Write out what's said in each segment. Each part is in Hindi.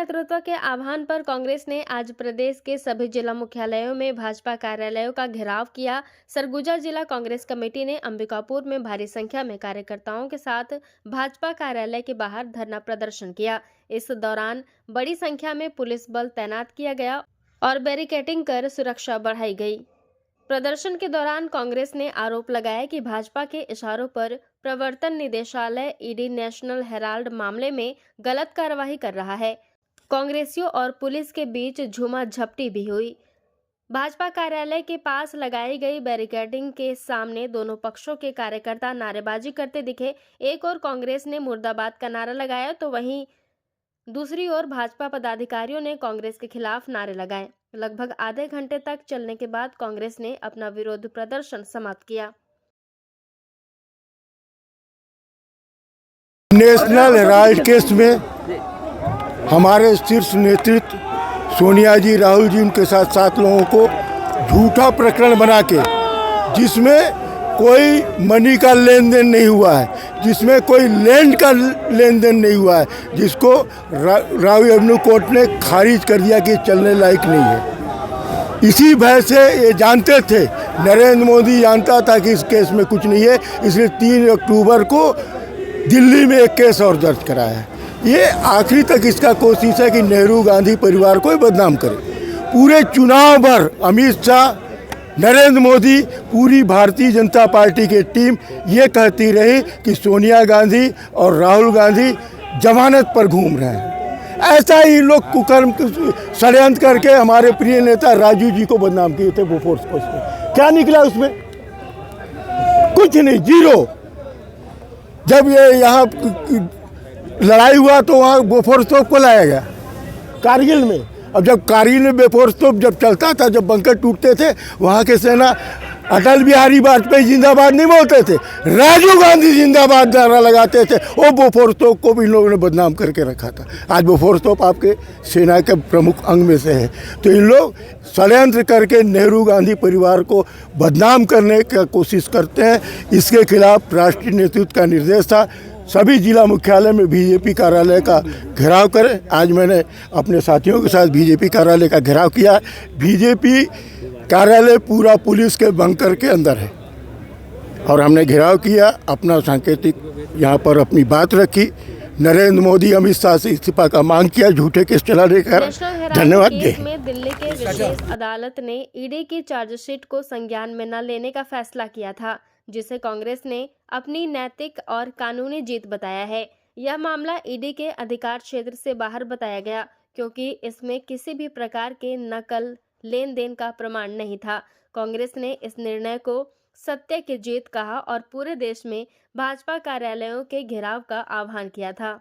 नेतृत्व के आह्वान पर कांग्रेस ने आज प्रदेश के सभी जिला मुख्यालयों में भाजपा कार्यालयों का घेराव किया। सरगुजा जिला कांग्रेस कमेटी ने अंबिकापुर में भारी संख्या में कार्यकर्ताओं के साथ भाजपा कार्यालय के बाहर धरना प्रदर्शन किया। इस दौरान बड़ी संख्या में पुलिस बल तैनात किया गया और बैरिकेडिंग कर सुरक्षा बढ़ाई गई। प्रदर्शन के दौरान कांग्रेस ने आरोप लगाया कि भाजपा के इशारों पर प्रवर्तन निदेशालय ईडी नेशनल हेराल्ड मामले में गलत कार्रवाई कर रहा है। कांग्रेसियों और पुलिस के बीच झूमाझपटी भी हुई। भाजपा कार्यालय के पास लगाई गई बैरिकेडिंग के सामने दोनों पक्षों के कार्यकर्ता नारेबाजी करते दिखे। एक ओर कांग्रेस ने मुर्दाबाद का नारा लगाया तो वहीं दूसरी ओर भाजपा पदाधिकारियों ने कांग्रेस के खिलाफ नारे लगाए। लगभग आधे घंटे तक चलने के बाद कांग्रेस ने अपना विरोध प्रदर्शन समाप्त किया। नेशनल हेराल्ड केस में हमारे शीर्ष नेतृत्व सोनिया जी, राहुल जी, उनके साथ 7 लोगों को झूठा प्रकरण बना के, जिसमें कोई मनी का लेन देन नहीं हुआ है, जिसमें कोई लैंड का लेन देन नहीं हुआ है, जिसको राव एवेन्यू कोर्ट ने खारिज कर दिया कि चलने लायक नहीं है। इसी भय से ये जानते थे, नरेंद्र मोदी जानता था कि इस केस में कुछ नहीं है, इसलिए 3 अक्टूबर को दिल्ली में एक केस और दर्ज कराया है। ये आखिरी तक इसका कोशिश है कि नेहरू गांधी परिवार को बदनाम करे। पूरे चुनाव भर अमित शाह, नरेंद्र मोदी, पूरी भारतीय जनता पार्टी की टीम ये कहती रही कि सोनिया गांधी और राहुल गांधी जमानत पर घूम रहे हैं। ऐसा ही लोग कुकर्म षड्यंत्र करके हमारे प्रिय नेता राजू जी को बदनाम किए थे बोफोर्स केस में। क्या निकला उसमें? कुछ नहीं, जीरो। जब ये यहाँ लड़ाई हुआ तो वहाँ बोफोर्स तोप को लाया गया कारगिल में। अब जब कारगिल में बोफोर्स तोप जब चलता था, जब बंकर टूटते थे, वहाँ के सेना अटल बिहारी वाजपेयी जिंदाबाद नहीं बोलते थे, राजीव गांधी जिंदाबाद नारा लगाते थे। वो बोफोर्स तोप को भी इन लोगों ने बदनाम करके रखा था। आज बोफोर्स तोप आपके सेना के प्रमुख अंग में से है। तो इन लोग षड्यंत्र करके नेहरू गांधी परिवार को बदनाम करने की कोशिश करते हैं। इसके खिलाफ राष्ट्रीय नेतृत्व का निर्देश था सभी जिला मुख्यालय में बीजेपी कार्यालय का घेराव करें। आज मैंने अपने साथियों के साथ बीजेपी कार्यालय का घेराव किया। बीजेपी कार्यालय पूरा पुलिस के बंकर के अंदर है और हमने घेराव किया, अपना सांकेतिक यहाँ पर अपनी बात रखी। नरेंद्र मोदी, अमित शाह से इस्तीफा का मांग किया झूठे केस चलाने का। धन्यवाद। में दिल्ली के विशेष अदालत ने ईडी की चार्जशीट को संज्ञान में न लेने का फैसला किया था, जिसे कांग्रेस ने अपनी नैतिक और कानूनी जीत बताया है। यह मामला ईडी के अधिकार क्षेत्र से बाहर बताया गया क्योंकि इसमें किसी भी प्रकार के नकल लेन देन का प्रमाण नहीं था। कांग्रेस ने इस निर्णय को सत्य की जीत कहा और पूरे देश में भाजपा कार्यालयों के घेराव का आह्वान किया था।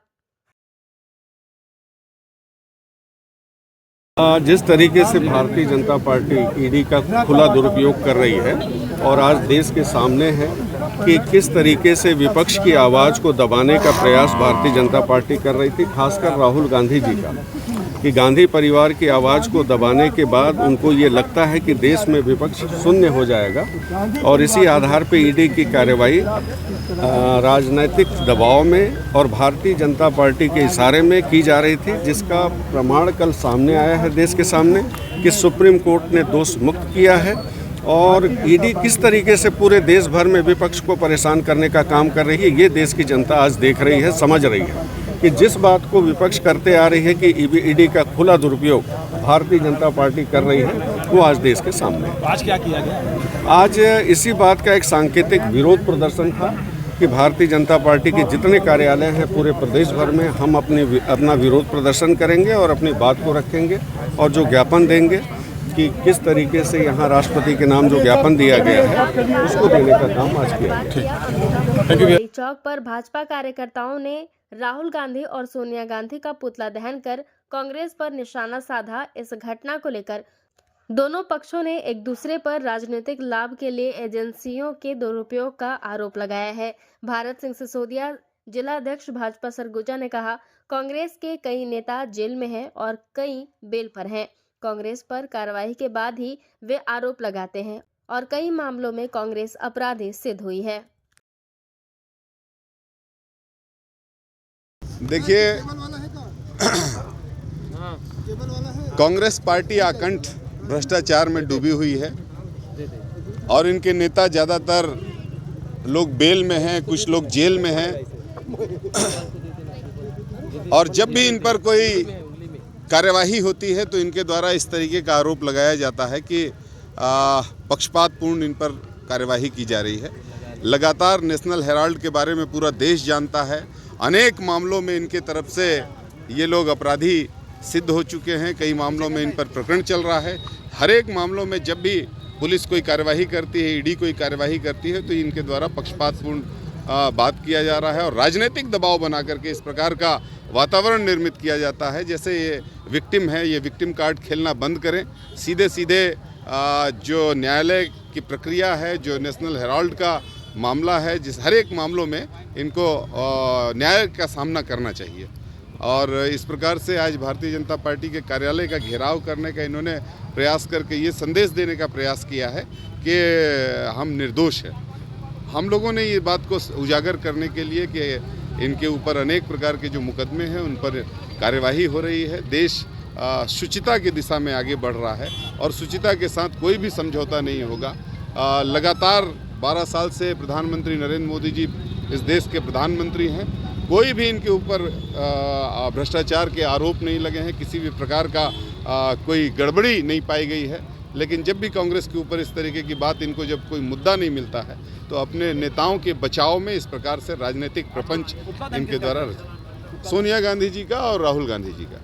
जिस तरीके से भारतीय जनता पार्टी ईडी का खुला दुरुपयोग कर रही है और आज देश के सामने है कि किस तरीके से विपक्ष की आवाज़ को दबाने का प्रयास भारतीय जनता पार्टी कर रही थी, खासकर राहुल गांधी जी का, कि गांधी परिवार की आवाज़ को दबाने के बाद उनको ये लगता है कि देश में विपक्ष शून्य हो जाएगा और इसी आधार पर ईडी की कार्रवाई राजनीतिक दबाव में और भारतीय जनता पार्टी के इशारे में की जा रही थी, जिसका प्रमाण कल सामने आया है देश के सामने कि सुप्रीम कोर्ट ने दोष मुक्त किया है। और ईडी किस तरीके से पूरे देश भर में विपक्ष को परेशान करने का काम कर रही है, ये देश की जनता आज देख रही है, समझ रही है कि जिस बात को विपक्ष करते आ रही है कि ईडी का खुला दुरुपयोग भारतीय जनता पार्टी कर रही है, वो आज देश के सामने है। आज क्या किया गया? आज इसी बात का एक सांकेतिक विरोध प्रदर्शन था कि भारतीय जनता पार्टी के जितने कार्यालय हैं पूरे प्रदेश भर में हम अपना विरोध प्रदर्शन करेंगे और अपनी बात को रखेंगे और जो ज्ञापन देंगे कि किस तरीके से यहाँ राष्ट्रपति के नाम जो ज्ञापन दिया गया है उसको देने का काम आज किया। चौक पर भाजपा कार्यकर्ताओं ने राहुल गांधी और सोनिया गांधी का पुतला दहन कर कांग्रेस पर निशाना साधा। इस घटना को लेकर दोनों पक्षों ने एक दूसरे पर राजनीतिक लाभ के लिए एजेंसियों के दुरुपयोग का आरोप लगाया है। भारत सिंह सिसोदिया, जिला अध्यक्ष भाजपा सरगुजा, ने कहा, कांग्रेस के कई नेता जेल में हैं और कई बेल पर हैं। कांग्रेस पर कार्रवाई के बाद ही वे आरोप लगाते हैं और कई मामलों में कांग्रेस अपराधी सिद्ध हुई है। देखिए, कांग्रेस पार्टी आकंठ भ्रष्टाचार में डूबी हुई है और इनके नेता ज़्यादातर लोग बेल में हैं, कुछ लोग जेल में हैं। और जब भी इन पर कोई कार्यवाही होती है तो इनके द्वारा इस तरीके का आरोप लगाया जाता है कि पक्षपातपूर्ण इन पर कार्यवाही की जा रही है। लगातार नेशनल हेराल्ड के बारे में पूरा देश जानता है। अनेक मामलों में इनके तरफ से ये लोग अपराधी सिद्ध हो चुके हैं। कई मामलों में इन पर प्रकरण चल रहा है। हर एक मामलों में जब भी पुलिस कोई कार्यवाही करती है, ईडी कोई कार्यवाही करती है, तो इनके द्वारा पक्षपातपूर्ण बात किया जा रहा है और राजनीतिक दबाव बना करके इस प्रकार का वातावरण निर्मित किया जाता है जैसे ये विक्टिम है। ये विक्टिम कार्ड खेलना बंद करें। सीधे सीधे जो न्यायालय की प्रक्रिया है, जो नेशनल हेराल्ड का मामला है, जिस हर एक मामलों में इनको न्याय का सामना करना चाहिए। और इस प्रकार से आज भारतीय जनता पार्टी के कार्यालय का घेराव करने का इन्होंने प्रयास करके ये संदेश देने का प्रयास किया है कि हम निर्दोष हैं। हम लोगों ने ये बात को उजागर करने के लिए कि इनके ऊपर अनेक प्रकार के जो मुकदमे हैं उन पर कार्यवाही हो रही है। देश शुचिता की दिशा में आगे बढ़ रहा है और शुचिता के साथ कोई भी समझौता नहीं होगा। लगातार 12 साल से प्रधानमंत्री नरेंद्र मोदी जी इस देश के प्रधानमंत्री हैं। कोई भी इनके ऊपर भ्रष्टाचार के आरोप नहीं लगे हैं, किसी भी प्रकार का कोई गड़बड़ी नहीं पाई गई है। लेकिन जब भी कांग्रेस के ऊपर इस तरीके की बात, इनको जब कोई मुद्दा नहीं मिलता है तो अपने नेताओं के बचाव में इस प्रकार से राजनीतिक प्रपंच इनके द्वारा सोनिया गांधी जी का और राहुल गांधी जी का